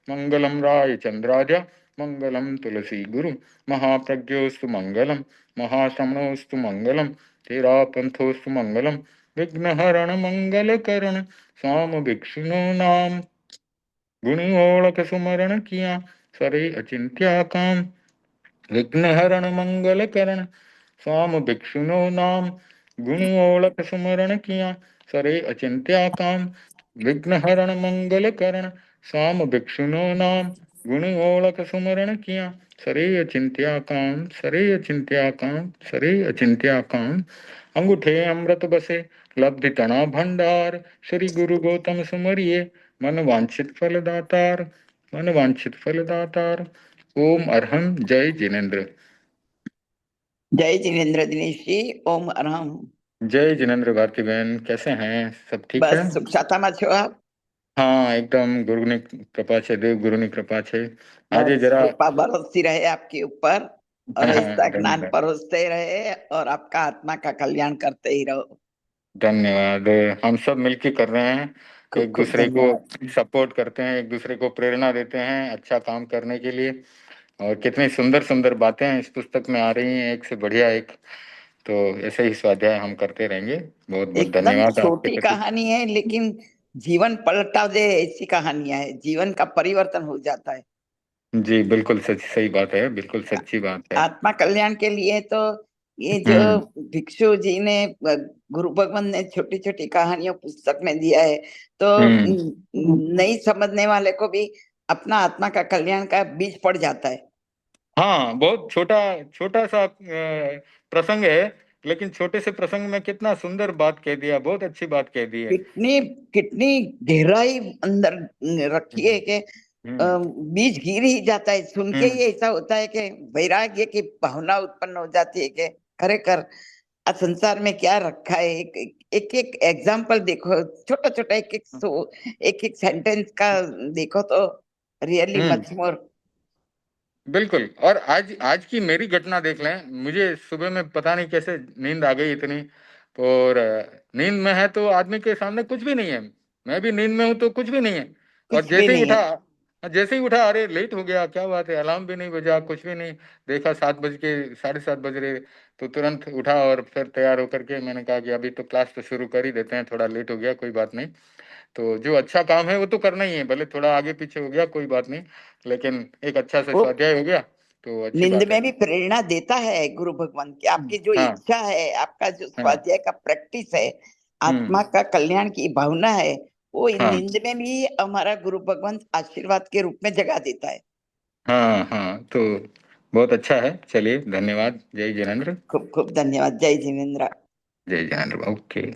मंगलम राय चंद्राजा, मंगलम तुलसी गुरु, महाप्रज्ञोस्तु मंगलम, महाश्रमणोस्तु मंगलम, तेरा पंथोस्तु मंगलम। विघ्नहरण मंगल करण स्वाम भिक्षुनो नाम, गुणी ओळख सुमरण किया सरे अचिंत्या काम। विघ्नहरण मंगल करण स्वाम भिक्षुनो नाम, गुण ओळख सुमरण किया सरे अचिंत्या काम। विघ्नहरण मंगल करण स्वाम भिक्षुनो नाम, गुण ओळख सुमरण किया सरे अचिंत्या काम, सरे अचिंत्या काम, सरे अचिंत्या काम। अंगूठे अमृत बसे लब्धि तना भंडार, श्री गुरु गौतम सुमरिये मन वांछित फल दातार, मन वांछित फल दातार। ओम अरहं। जय जिनेन्द्र। जय जिनेन्द्र दिनेश जी। ओम अरहम। जय जिनेन्द्र भारती बहन, कैसे हैं? सब ठीक है? बस सुख शांति में छो आप? हाँ, एकदम गुरुनी कृपा छे, देव गुरुनी कृपा छे। आज बस जरा कृपा बरसती रहे आपके ऊपर, और ऐसा ज्ञान धन्यवाद। परोसते रहे, और आपका आत्मा का कल्याण करते ही रहो। धन्यवाद। हम सब मिलके कर रहे हैं, खूब एक खूब दूसरे को धन्यवाद। सपोर्ट करते हैं, एक दूसरे को प्रेरणा देते हैं अच्छा काम करने के लिए। और कितनी सुंदर सुंदर बातें इस पुस्तक में आ रही हैं, एक से बढ़िया एक। तो ऐसे ही स्वाध्याय हम करते रहेंगे। बहुत बहुत एकदम धन्यवाद आपके छोटी प्रति। कहानी है, लेकिन जीवन पलटा दे ऐसी कहानियां है, जीवन का परिवर्तन हो जाता है। जी बिल्कुल सच, सही बात है, बिल्कुल सच्ची बात है। आत्मा कल्याण के लिए तो ये जो हम्म। भिक्षु जी ने, गुरु भगवान ने छोटी छोटी कहानियों पुस्तक में दिया है, तो हम्म। नहीं समझने वाले को भी अपना आत्मा का कल्याण का बीज पड़ जाता है। हाँ, बहुत छोटा छोटा सा प्रसंग है, लेकिन छोटे से प्रसंग में कितना सुंदर बात कह दिया, बहुत अच्छी बात कह दी है। कितनी कितनी गहराई अंदर रखी है हम्म। कि हम्म। बीज गिर ही जाता है, सुन के हम्म। ही ऐसा होता है कि वैराग्य की भावना उत्पन्न हो जाती है कि खरेखर संसार में क्या रखा है। एक एक एग्जाम्पल देखो, छोटा छोटा एक एक सेंटेंस का देखो तो रियली हम्म। Much more. बिल्कुल। और आज आज की मेरी घटना देख लें, मुझे सुबह में पता नहीं कैसे नींद आ गई इतनी। और नींद में है तो आदमी के सामने कुछ भी नहीं है, मैं भी नींद में हूँ तो कुछ भी नहीं है। और कुछ भी नहीं है। जैसे ही उठा, अरे लेट हो गया, क्या बात है, अलार्म भी नहीं बजा, कुछ भी नहीं। देखा 7 बज के 7:30 बज रहे, तो तुरंत उठा और फिर तैयार होकर के मैंने कहा कि अभी तो क्लास तो शुरू कर ही देते हैं, थोड़ा लेट हो गया कोई बात नहीं। तो जो अच्छा काम है वो तो करना ही है, भले थोड़ा आगे पीछे हो गया कोई बात नहीं, लेकिन एक अच्छा सा वो स्वाध्याय हो गया तो अच्छी नींद बात है। में भी प्रेरणा देता है गुरु भगवान की, आपकी जो हाँ इच्छा है, आपका जो हाँ। स्वाध्याय का प्रैक्टिस है, हम्म। आत्मा का कल्याण की भावना है, वो हाँ नींद में भी हमारा गुरु भगवान आशीर्वाद के रूप में जगा देता है। हाँ हाँ। तो बहुत अच्छा है, चलिए धन्यवाद, जय जिनेन्द्र। खूब खूब धन्यवाद। जय जिनेन्द्र। जय जिनेन्द्र, ओके।